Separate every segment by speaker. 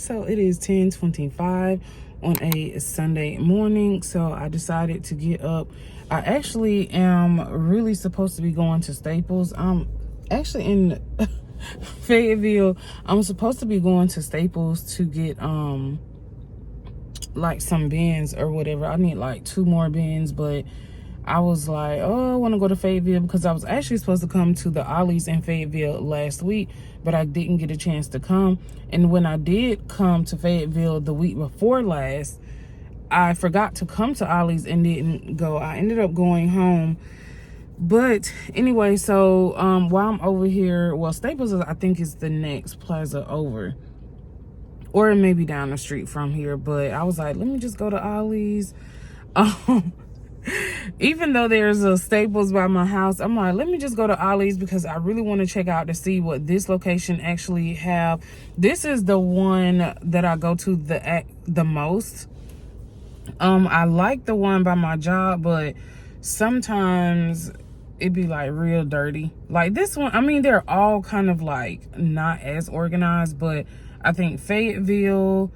Speaker 1: so it is 10:25 on a Sunday morning. So I decided to get up. I actually am really supposed to be going to Staples. I'm actually in Fayetteville. I'm supposed to be going to Staples to get like some bins or whatever. I need like 2 more bins, but I was like, oh, I want to go to Fayetteville because I was actually supposed to come to the Ollie's in Fayetteville last week, but I didn't get a chance to come. And when I did come to Fayetteville the week before last, I forgot to come to Ollie's and didn't go. I ended up going home. But anyway, so while I'm over here, well, Staples I think is the next plaza over, or it may be down the street from here, but I was like, let me just go to Ollie's. Even though there's a Staples by my house, I'm like, let me just go to Ollie's because I really want to check out to see what this location actually have. This is the one that I go to the most. I like the one by my job, but sometimes it be like real dirty. Like this one, I mean, they're all kind of like not as organized, but I think Fayetteville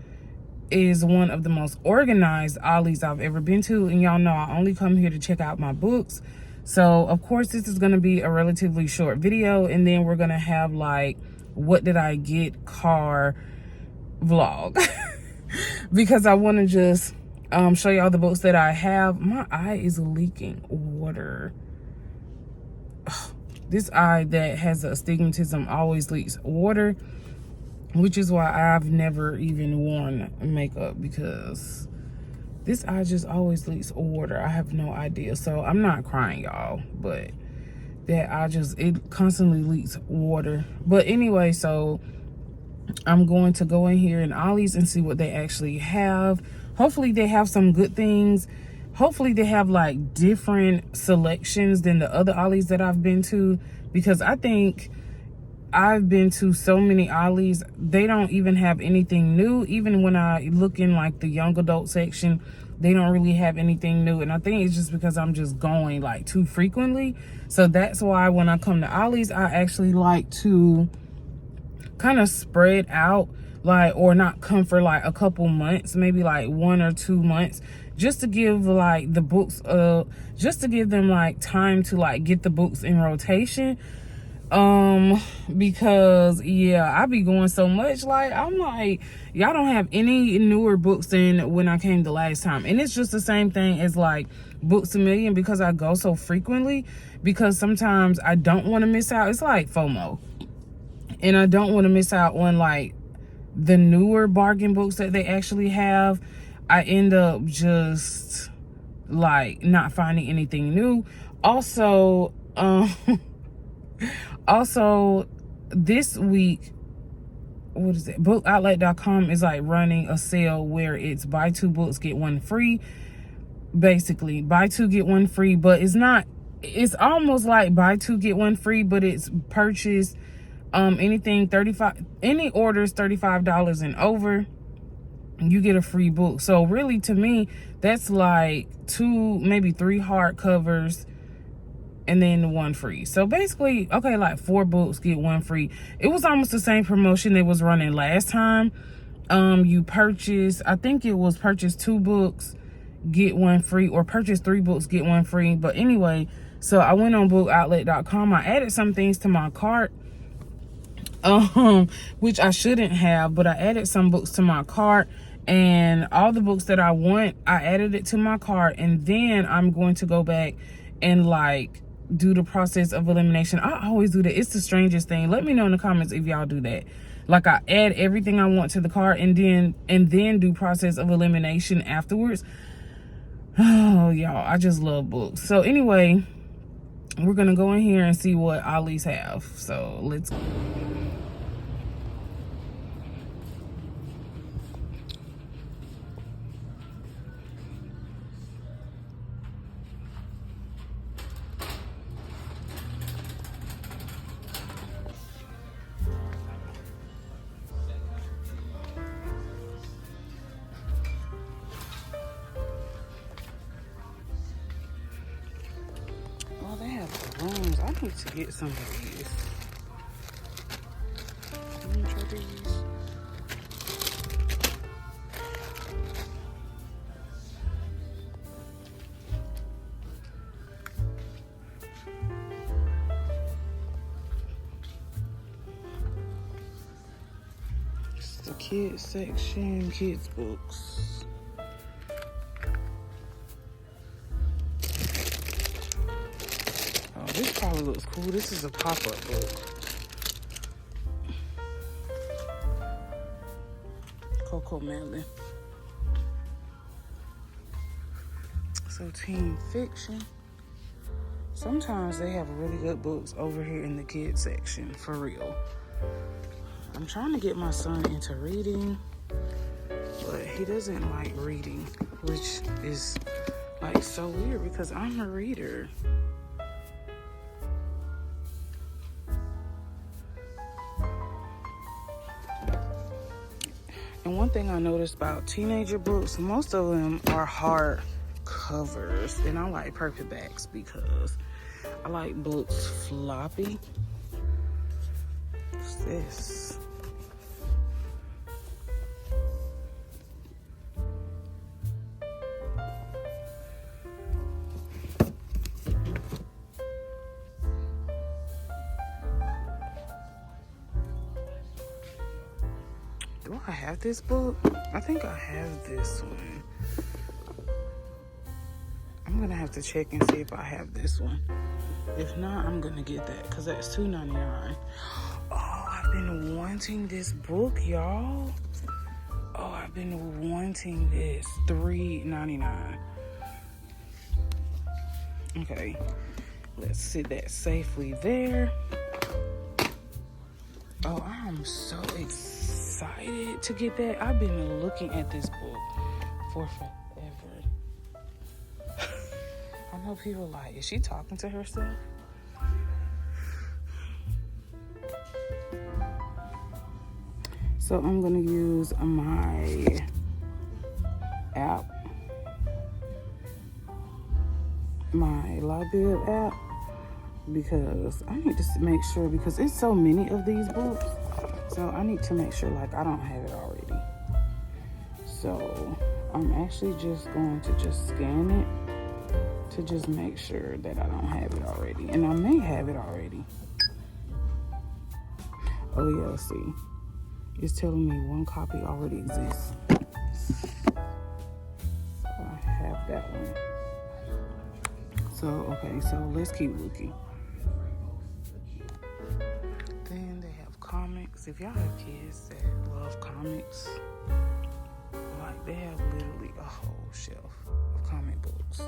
Speaker 1: is one of the most organized Ollie's I've ever been to. And y'all know I only come here to check out my books. So of course this is going to be a relatively short video, and then we're going to have like what did I get car vlog because I want to just show y'all the books that I have. My eye is leaking water. Ugh, this eye that has astigmatism always leaks water, which is why I've never even worn makeup, because this eye just always leaks water. I have no idea. So I'm not crying, y'all, but that eye just, it constantly leaks water. But anyway, so I'm going to go in here in Ollie's and see what they actually have. Hopefully they have some good things. Hopefully they have like different selections than the other Ollie's that I've been to, because I think I've been to so many Ollie's, they don't even have anything new. Even when I look in like the young adult section, they don't really have anything new. And I think it's just because I'm just going like too frequently. So that's why when I come to Ollie's, I actually like to kind of spread out, like, or not come for like a couple months, maybe like 1 or 2 months, just to give like the books, just to give them like time to like get the books in rotation. Because yeah, I be going so much, like I'm like, y'all don't have any newer books than when I came the last time. And it's just the same thing as like Books A Million, because I go so frequently, because sometimes I don't want to miss out. It's like FOMO, and I don't want to miss out on like the newer bargain books that they actually have. I end up just like not finding anything new. Also, also this week, what is it, bookoutlet.com is like running a sale where it's buy 2 books get 1 free. Basically buy 2 get 1 free, but it's not, it's almost like buy 2 get 1 free, but it's purchase anything any orders $35 and over, you get a free book. So really, to me, that's like 2, maybe 3 hardcovers and then 1 free. So basically, okay, like 4 books get 1 free. It was almost the same promotion they was running last time. You purchase, I think it was purchase 2 books get 1 free, or purchase 3 books get 1 free. But anyway, so I went on bookoutlet.com. I added some things to my cart, which I shouldn't have, but I added some books to my cart, and all the books that I want, I added it to my cart. And then I'm going to go back and like do the process of elimination. I always do that. It's the strangest thing. Let me know in the comments if y'all do that. Like, I add everything I want to the cart and then do process of elimination afterwards. Oh, y'all, I just love books. So anyway, we're gonna go in here and see what Ollie's have. So let's go. I need to get some of these. Let me try these. the kids section, kids books. Oh, this probably looks cool. This is a pop-up book. Coco Melon. So teen fiction. Sometimes they have really good books over here in the kids section, for real. I'm trying to get my son into reading, but he doesn't like reading, which is like so weird because I'm a reader. And one thing I noticed about teenager books, most of them are hard covers, and I like paperbacks because I like books floppy. What's this? Do I have this book? I think I have this one. I'm gonna have to check and see if I have this one. If not, I'm gonna get that because that's $2.99. Oh, I've been wanting this book, y'all. Oh, I've been wanting this. $3.99. Okay, let's sit that safely there. Oh, I'm so excited to get that. I've been looking at this book for forever. I know people like, is she talking to herself? So I'm going to use my app, my Library app, because I need to make sure, because it's so many of these books. So I need to make sure like I don't have it already. So I'm actually just going to just scan it to just make sure that I don't have it already. And I may have it already. Oh yeah, let's see. It's telling me one copy already exists. So I have that one. So, okay, so let's keep looking. Then they have comics. If y'all have kids that love comics, like they have literally a whole shelf of comic books.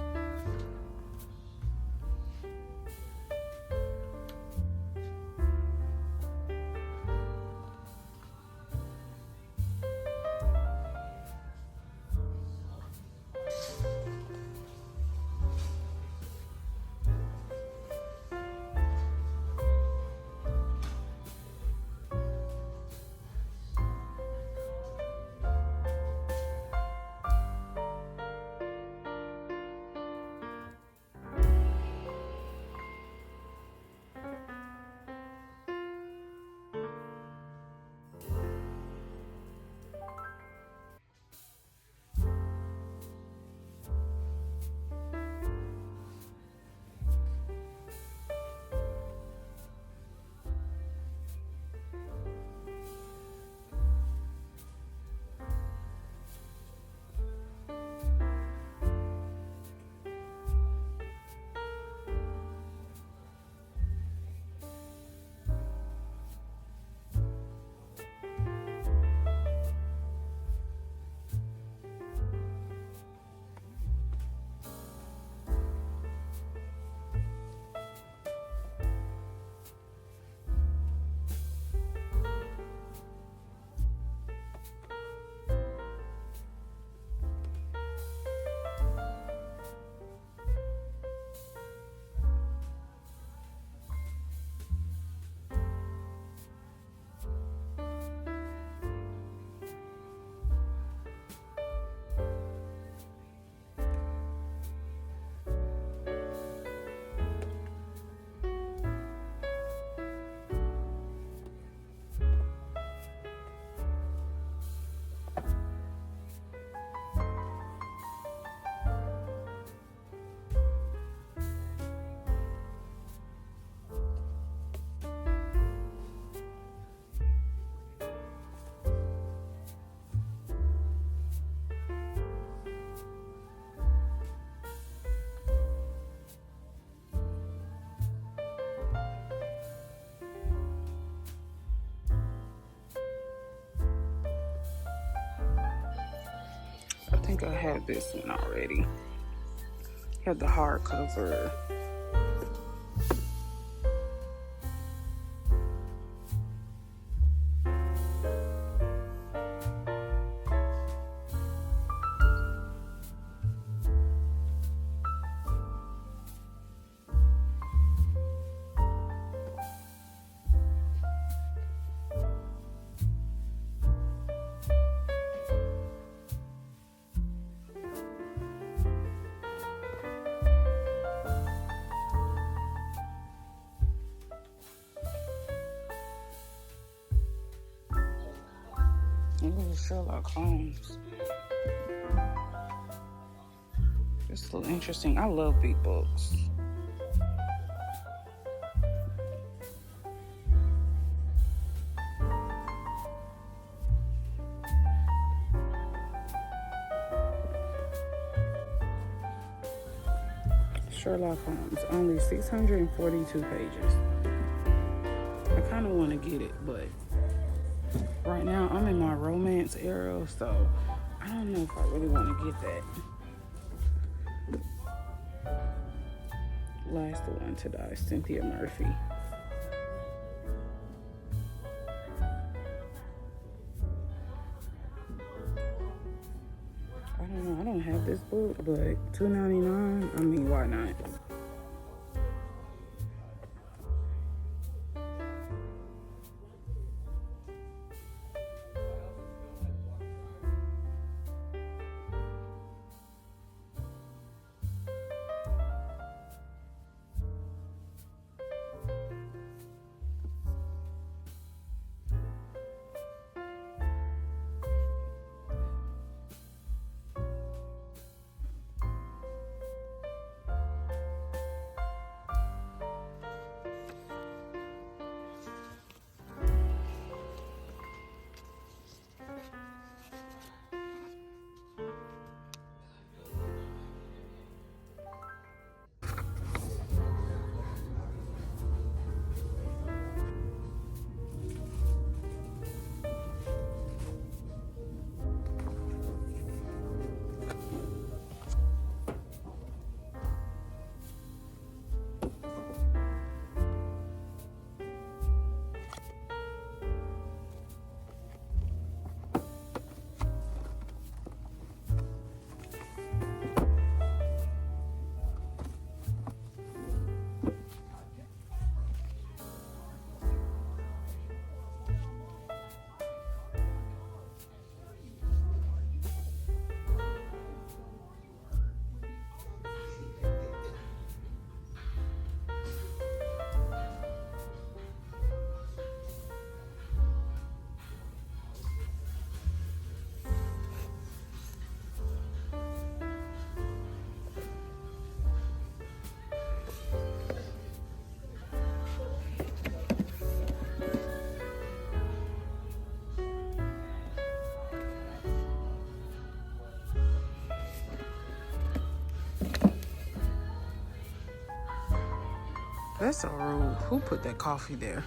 Speaker 1: think I have this one already. Have the hardcover. Ooh, Sherlock Holmes. It's so interesting. I love big books. Sherlock Holmes, only 642 pages. I kind of want to get it, but right now I'm in my romance era, so I don't know if I really want to get that. Last One to Die, Cynthia Murphy. I don't know, I don't have this book, but $2.99, I mean, why not? That's so rude. Who put that coffee there?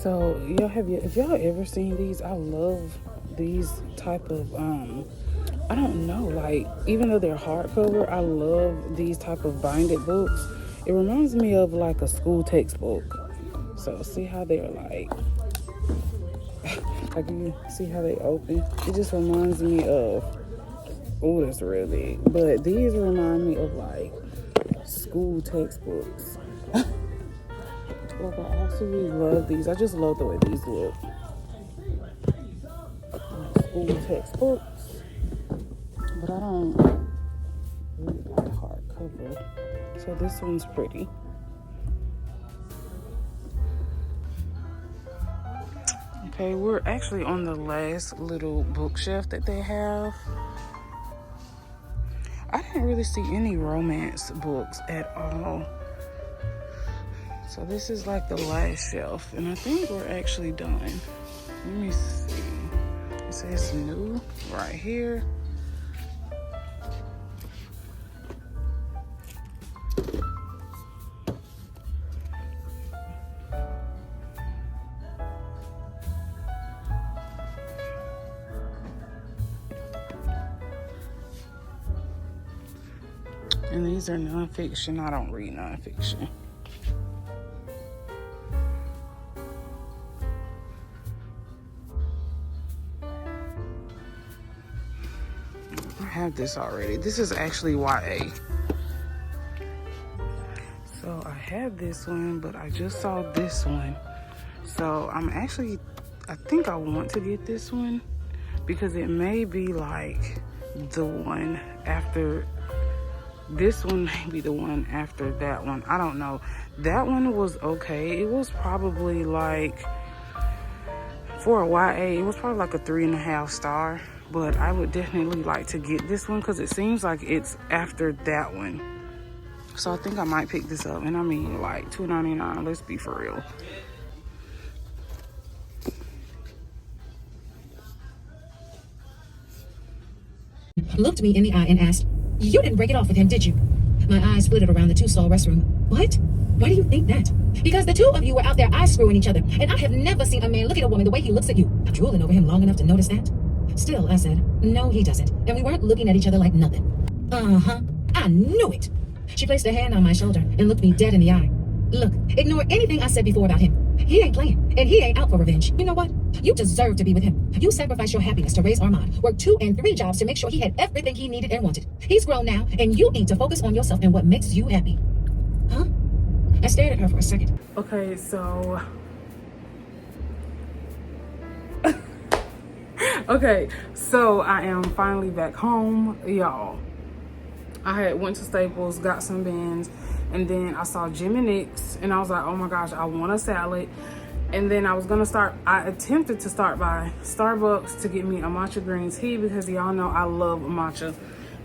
Speaker 1: So if y'all ever seen these? I love these type of I don't know, like, even though they're hardcover, I love these type of binded books. It reminds me of like a school textbook. So see how they're like you see how they open? It just reminds me of, oh, that's real big. But these remind me of like school textbooks. Like, I absolutely love these. I just love the way these look. School textbooks. But I don't really like hardcover. So this one's pretty. Okay, we're actually on the last little bookshelf that they have. I didn't really see any romance books at all. So this is like the last shelf, and I think we're actually done. Let me see. It says new right here. And these are nonfiction. I don't read nonfiction. I have this already. This is actually YA. So I have this one, but I just saw this one. So I think I want to get this one because it may be like the one after. This one may be the one after that one. I don't know. That one was okay. It was probably like, for a YA, it was probably like a 3.5 star. But I would definitely like to get this one because it seems like it's after that one. So I think I might pick this up. And I mean, like $2.99. Let's be for real.
Speaker 2: Looked me in the eye and asked, "You didn't break it off with him, did you?" My eyes flitted around the two-stall restroom. What? Why do you think that? Because the two of you were out there eye-screwing each other, and I have never seen a man look at a woman the way he looks at you. Drooling over him long enough to notice that? Still, I said, no, he doesn't. And we weren't looking at each other like nothing. Uh-huh. I knew it. She placed her hand on my shoulder and looked me dead in the eye. Look, ignore anything I said before about him. He ain't playing, and he ain't out for revenge. You know what? You deserve to be with him. You sacrificed your happiness to raise Armand, worked 2 and 3 jobs to make sure he had everything he needed and wanted. He's grown now, and you need to focus on yourself and what makes you happy. Huh? I stared at her for a second.
Speaker 1: Okay, so... okay, so I am finally back home, y'all. I had went to Staples, got some bins, and then I saw Jim and Nick's, and I was like, oh my gosh, I want a salad. And then I attempted to start by Starbucks to get me a matcha green tea because y'all know I love matcha.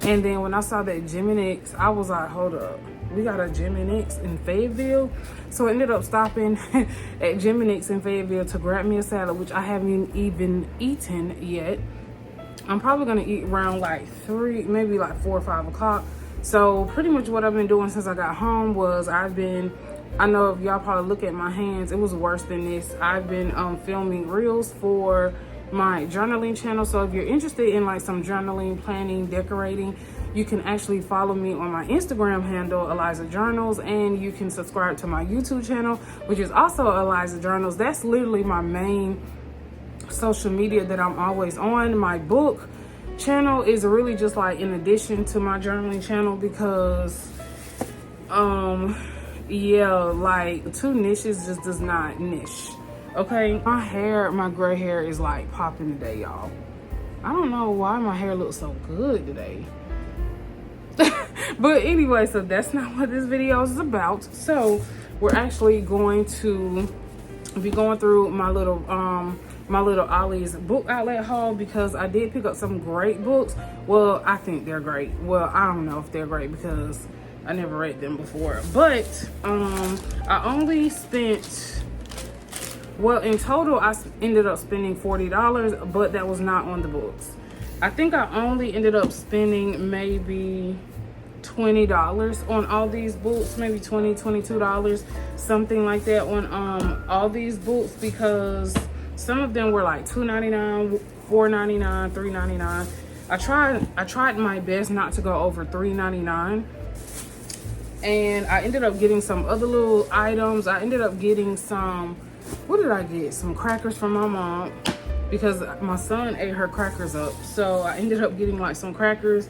Speaker 1: And then when I saw that Jim and Nick's, I was like, hold up, we got a Jim and Nick's in Fayetteville. So I ended up stopping at Jim and Nick's in Fayetteville to grab me a salad, which I haven't even eaten yet. I'm probably gonna eat around like 3, maybe like 4 or 5 o'clock. So pretty much what I've been doing since I got home was I know if y'all probably look at my hands, it was worse than this. I've been filming reels for my journaling channel. So if you're interested in like some journaling, planning, decorating, you can actually follow me on my Instagram handle, Eliza Journals, and you can subscribe to my YouTube channel, which is also Eliza Journals. That's literally my main social media that I'm always on. My book channel is really just like in addition to my journaling channel because yeah, like 2 niches just does not niche. Okay, my gray hair is like popping today, y'all. I don't know why my hair looks so good today. But anyway, so that's not what this video is about. So we're actually going to be going through my little Ollie's book outlet haul because I did pick up some great books. Well, I think they're great. Well, I don't know if they're great because I never read them before. But I only spent, well, in total I ended up spending $40, but that was not on the books. I think I only ended up spending maybe $20 on all these books, maybe $20, $22, something like that on all these books, because some of them were like $2.99, $4.99, $3.99. I tried my best not to go over $3.99, and I ended up getting some other little items. I ended up getting some, what did I get? Some crackers from my mom because my son ate her crackers up. So I ended up getting like some crackers,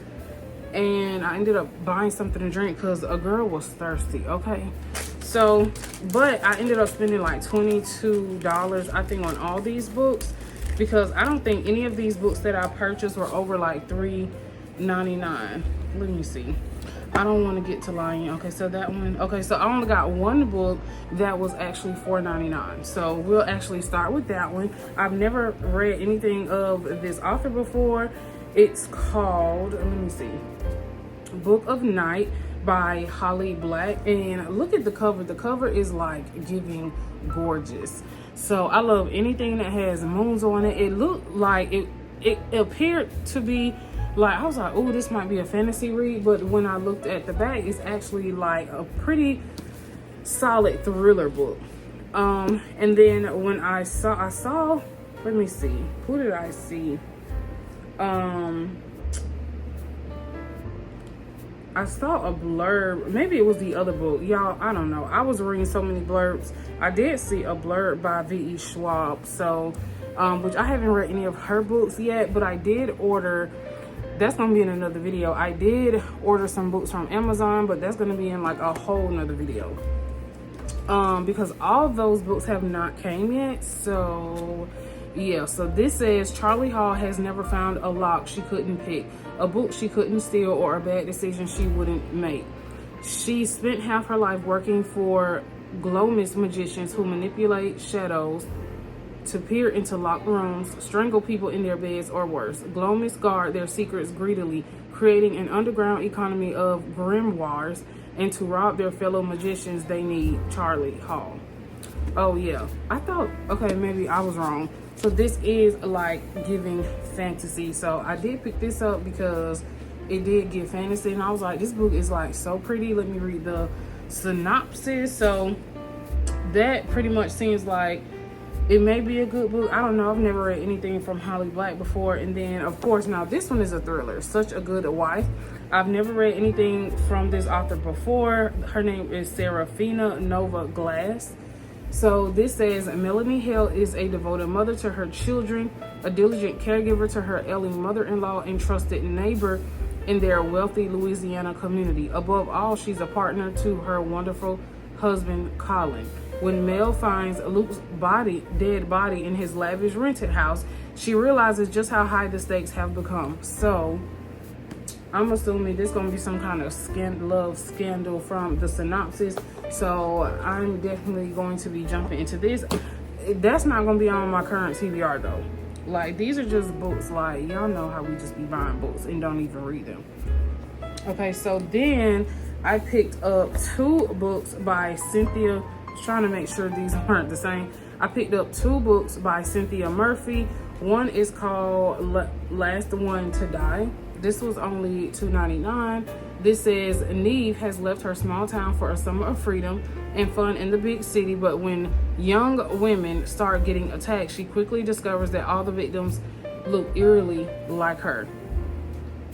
Speaker 1: and I ended up buying something to drink because a girl was thirsty, okay? So, but I ended up spending like $22, I think, on all these books because I don't think any of these books that I purchased were over like $3.99. Let me see. I don't want to get to lying. Okay, so that one. Okay, so I only got one book that was actually $4.99. So we'll actually start with that one. I've never read anything of this author before. It's called, let me see. Book of Night by Holly Black. And look at the cover. The cover is like giving gorgeous. So I love anything that has moons on it. It looked like it appeared to be like, I was like, oh, this might be a fantasy read, but when I looked at the back, it's actually like a pretty solid thriller book. And then when I saw, let me see, who did I see? I saw a blurb, maybe it was the other book, y'all, I don't know. I was reading so many blurbs. I did see a blurb by V.E. Schwab, so, which I haven't read any of her books yet, but I did order, that's gonna be in another video. I did order some books from Amazon, but that's gonna be in like a whole nother video. Because all those books have not came yet, so yeah. So this says Charlie Hall has never found a lock she couldn't pick, a book she couldn't steal, or a bad decision she wouldn't make. She spent half her life working for glow-mist magicians who manipulate shadows to peer into locked rooms, strangle people in their beds, or worse. Glow-mist guard their secrets greedily, creating an underground economy of grimoires, and to rob their fellow magicians they need Charlie Hall. Oh yeah, I thought, okay, maybe I was wrong. So this is like giving fantasy. So I did pick this up because it did give fantasy, and I was like, this book is like so pretty. Let me read the synopsis. So that pretty much seems like it may be a good book. I don't know. I've never read anything from Holly Black before. And then, of course, now this one is a thriller. Such a Good Wife. I've never read anything from this author before. Her name is Serafina Nova Glass. So this says, Melanie Hale is a devoted mother to her children, a diligent caregiver to her ailing mother-in-law, and trusted neighbor in their wealthy Louisiana community. Above all, she's a partner to her wonderful husband, Colin. When Mel finds Luke's dead body in his lavish rented house, she realizes just how high the stakes have become. So I'm assuming this is going to be some kind of love scandal from the synopsis. So I'm definitely going to be jumping into this. That's not going to be on my current TBR though. Like, these are just books, like, y'all know how we just be buying books and don't even read them. Okay, so then I picked up 2 books by Cynthia. Trying to make sure these aren't the same. I picked up 2 books by Cynthia Murphy. One is called Last One to Die. This was only $2.99. This says Neve has left her small town for a summer of freedom and fun in the big city, but when young women start getting attacked, she quickly discovers that all the victims look eerily like her.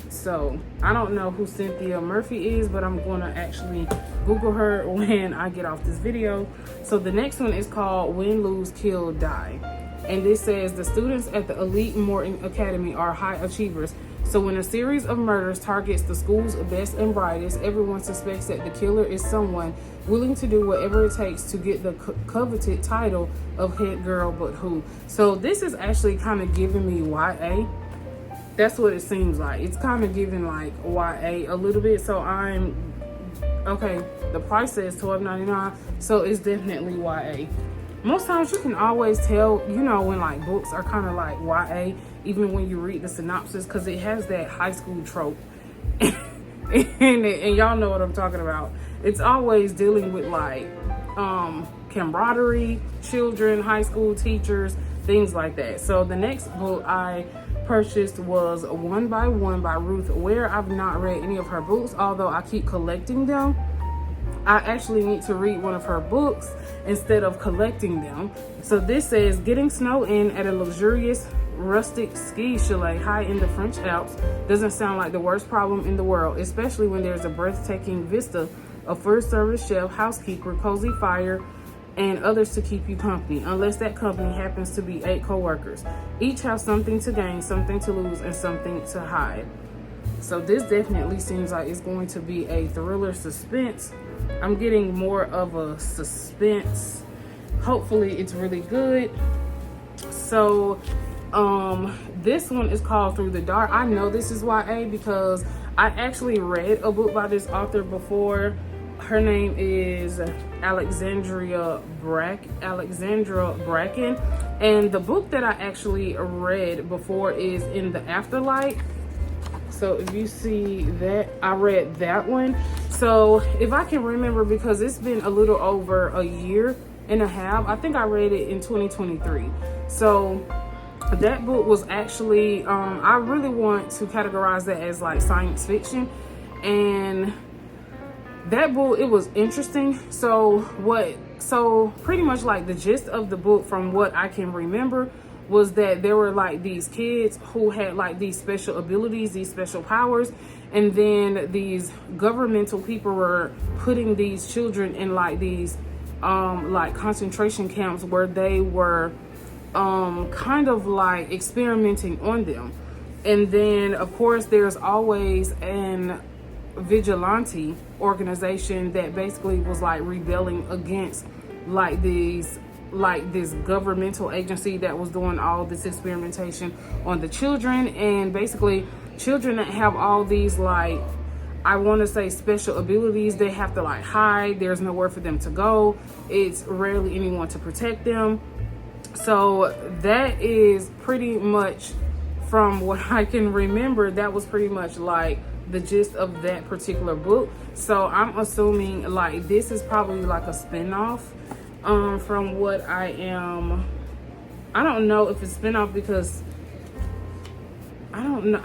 Speaker 1: So I don't know who Cynthia Murphy is, but I'm going to actually Google her when I get off this video. So the next one is called Win, Lose, Kill, Die. And this says the students at the elite Morton Academy are high achievers. So when a series of murders targets the school's best and brightest, everyone suspects that the killer is someone willing to do whatever it takes to get the coveted title of head girl, but who? So this is actually kind of giving me YA. That's what it seems like. It's kind of giving like YA a little bit. So I'm, okay, the price says $12.99. So it's definitely YA. Most times you can always tell, you know, when like books are kind of like YA, even when you read the synopsis, because it has that high school trope. and y'all know what I'm talking about. It's always dealing with like camaraderie, children, high school teachers, things like that. So the next book I purchased was One by One by Ruth Ware. I've not read any of her books, although I keep collecting them. I actually need to read one of her books instead of collecting them. So this says, getting snow in at a luxurious rustic ski chalet high in the French Alps doesn't sound like the worst problem in the world, especially when there's a breathtaking vista of first service chef, housekeeper, cozy fire, and others to keep you company, unless that company happens to be 8 co-workers. Each have something to gain, something to lose, and something to hide. So this definitely seems like it's going to be a thriller suspense. I'm getting more of a suspense. Hopefully it's really good. So this one is called Through the Dark. I know this is YA because I actually read a book by this author before. Her name is Alexandra Bracken, and the book that I actually read before is In the Afterlife. So if you see that, I read that one. So if I can remember, because it's been a little over a year and a half, I think I read it in 2023. So that book was actually, I really want to categorize that as like science fiction. And that book, it was interesting. So pretty much like the gist of the book, from what I can remember, was that there were like these kids who had like these special abilities, these special powers, and then these governmental people were putting these children in like these like concentration camps where they were kind of like experimenting on them. And then of course there's always an vigilante organization that basically was like rebelling against like this governmental agency that was doing all this experimentation on the children. And basically children that have all these, like, I want to say special abilities, they have to like hide. There's nowhere for them to go. It's rarely anyone to protect them. So that is pretty much, from what I can remember, that was pretty much like the gist of that particular book. So I'm assuming like this is probably like a spin-off from what I don't know if it's spin-off, because I'm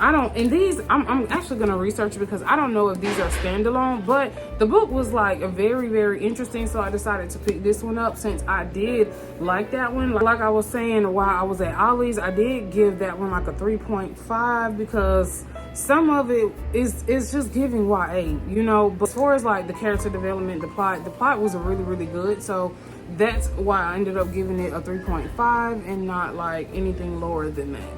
Speaker 1: actually gonna research, because I don't know if these are standalone. But the book was like a very, very interesting, so I decided to pick this one up since I did like that one. Like I was saying while I was at Ollie's, I did give that one like a 3.5 because some of it is just giving YA, you know. But as far as like the character development, the plot was really, really good. So that's why I ended up giving it a 3.5 and not like anything lower than that.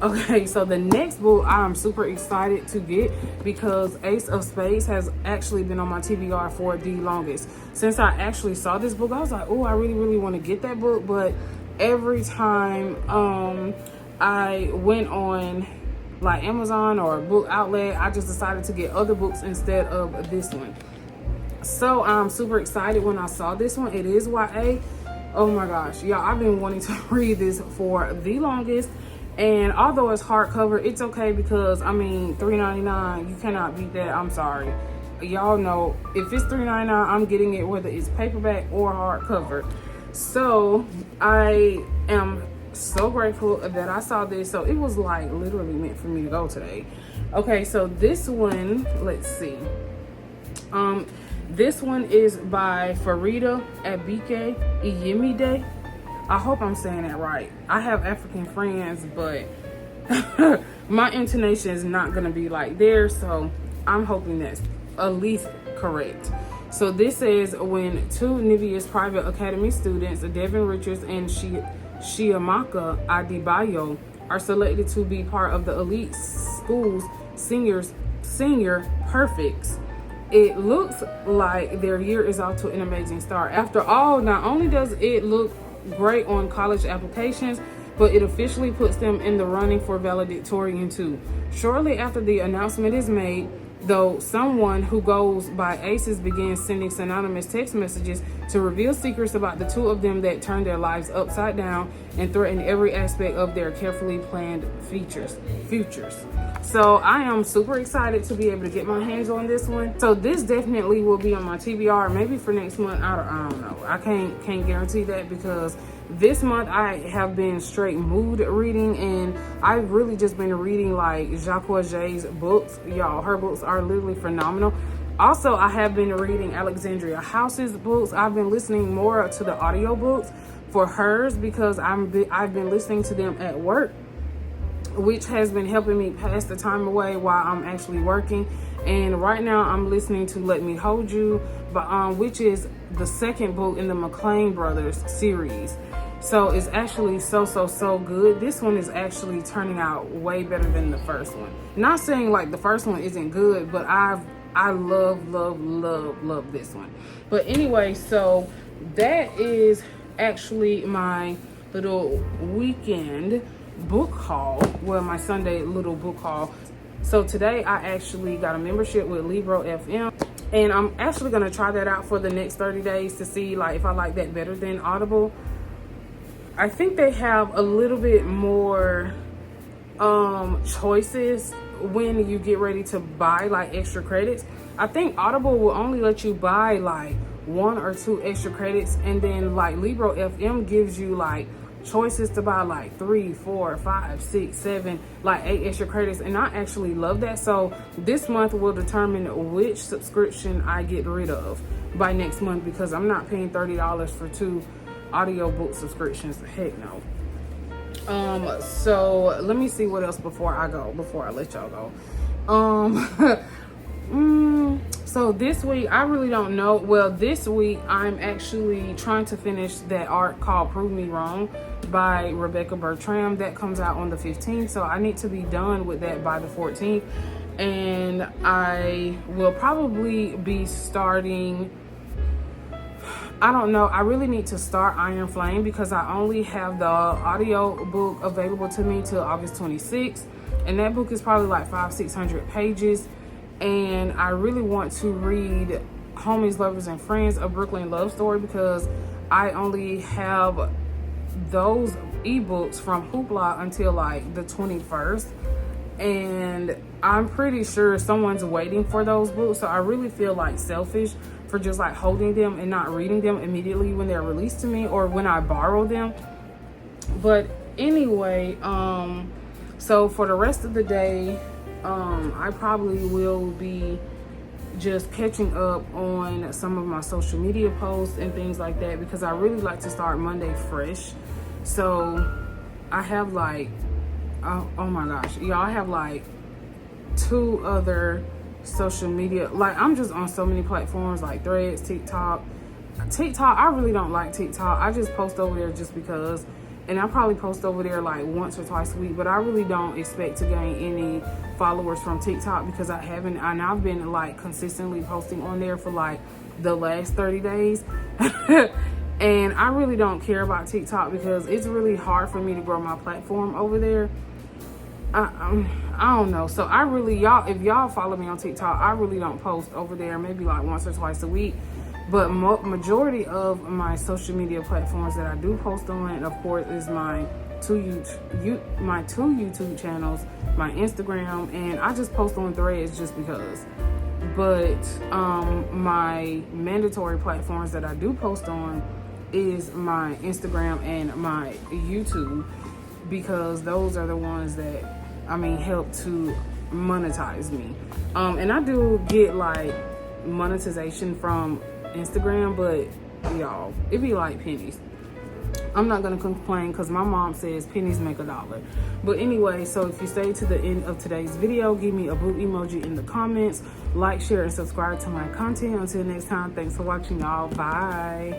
Speaker 1: Okay, so the next book I'm super excited to get, because Ace of Spades has actually been on my TBR for the longest. Since I actually saw this book, I was like, oh, I really, really want to get that book. But every time I went on like Amazon or a book outlet, I just decided to get other books instead of this one. So I'm super excited when I saw this one. It is YA. Oh my gosh, y'all, I've been wanting to read this for the longest. And although it's hardcover, it's okay, because I mean $3.99, you cannot beat that. I'm sorry, y'all know if it's $3.99, I'm getting it whether it's paperback or hardcover. So I am so grateful that I saw this. So it was like literally meant for me to go today. Okay, so this one, let's see. This one is by Farida Abike Iyemide. I hope I'm saying that right. I have African friends, but my intonation is not gonna be like theirs, so I'm hoping that's at least correct. So this says, when two Nivea's private academy students, Devin Richards and Chiamaka Adebayo, are selected to be part of the elite school's senior perfects, it looks like their year is off to an amazing start. After all, not only does it look great on college applications, but it officially puts them in the running for valedictorian too. Shortly after the announcement is made, though, someone who goes by Aces begins sending synonymous text messages to reveal secrets about the two of them that turn their lives upside down and threaten every aspect of their carefully planned futures. So I am super excited to be able to get my hands on this one. So this definitely will be on my TBR, maybe for next month. I don't know. I can't guarantee that, because this month I have been straight mood reading, and I've really just been reading like Jacques Auger's books. Y'all, her books are literally phenomenal. Also, I have been reading Alexandria House's books. I've been listening more to the audiobooks for hers, because I've been listening to them at work, which has been helping me pass the time away while I'm actually working. And right now I'm listening to Let Me Hold You, which is the second book in the McLean Brothers series. So it's actually so good. This one is actually turning out way better than the first one. Not saying like the first one isn't good, but I love this one. But anyway, so that is actually my little weekend book haul. Well, my Sunday little book haul. So today I actually got a membership with Libro FM, and I'm actually gonna try that out for the next 30 days to see like if I like that better than Audible. I think they have a little bit more choices when you get ready to buy like extra credits. I think Audible will only let you buy like 1 or 2 extra credits, and then like Libro FM gives you like choices to buy like 3, 4, 5, 6, 7, like 8 extra credits, and I actually love that. So this month will determine which subscription I get rid of by next month, because I'm not paying $30 for 2 audiobook subscriptions. Heck no. So let me see what else before I let y'all go. So this week, I really don't know. Well, this week I'm actually trying to finish that art called Prove Me Wrong by Rebecca Bertram. That comes out on the 15th, so I need to be done with that by the 14th. And I will probably be starting, I don't know, I really need to start Iron Flame, because I only have the audio book available to me till August 26th, and that book is probably like 500-600 pages. And I really want to read Homies, Lovers, and Friends, A Brooklyn Love Story, because I only have those ebooks from Hoopla until like the 21st. And I'm pretty sure someone's waiting for those books. So I really feel like selfish for just like holding them and not reading them immediately when they're released to me or when I borrow them. But anyway, so for the rest of the day, I probably will be just catching up on some of my social media posts and things like that, because I really like to start Monday fresh. So I have like, oh my gosh, y'all, I have like 2 other social media, like I'm just on so many platforms like Threads, TikTok. I really don't like TikTok. I just post over there just because, and I probably post over there like once or twice a week, but I really don't expect to gain any followers from TikTok, because I haven't, and I've been like consistently posting on there for like the last 30 days. And I really don't care about TikTok because it's really hard for me to grow my platform over there. I don't know. So I really, if y'all follow me on TikTok, I really don't post over there, maybe like once or twice a week. But majority of my social media platforms that I do post on, of course, is my 2 YouTube channels, my Instagram, and I just post on Threads just because. But my mandatory platforms that I do post on is my Instagram and my YouTube, because those are the ones that, I mean, help to monetize me. And I do get like monetization from Instagram, but y'all, it be like pennies. I'm not gonna complain because my mom says pennies make $1. But anyway, so if you stay to the end of today's video, give me a boo emoji in the comments, like, share, and subscribe to my content. Until next time, thanks for watching, y'all. Bye.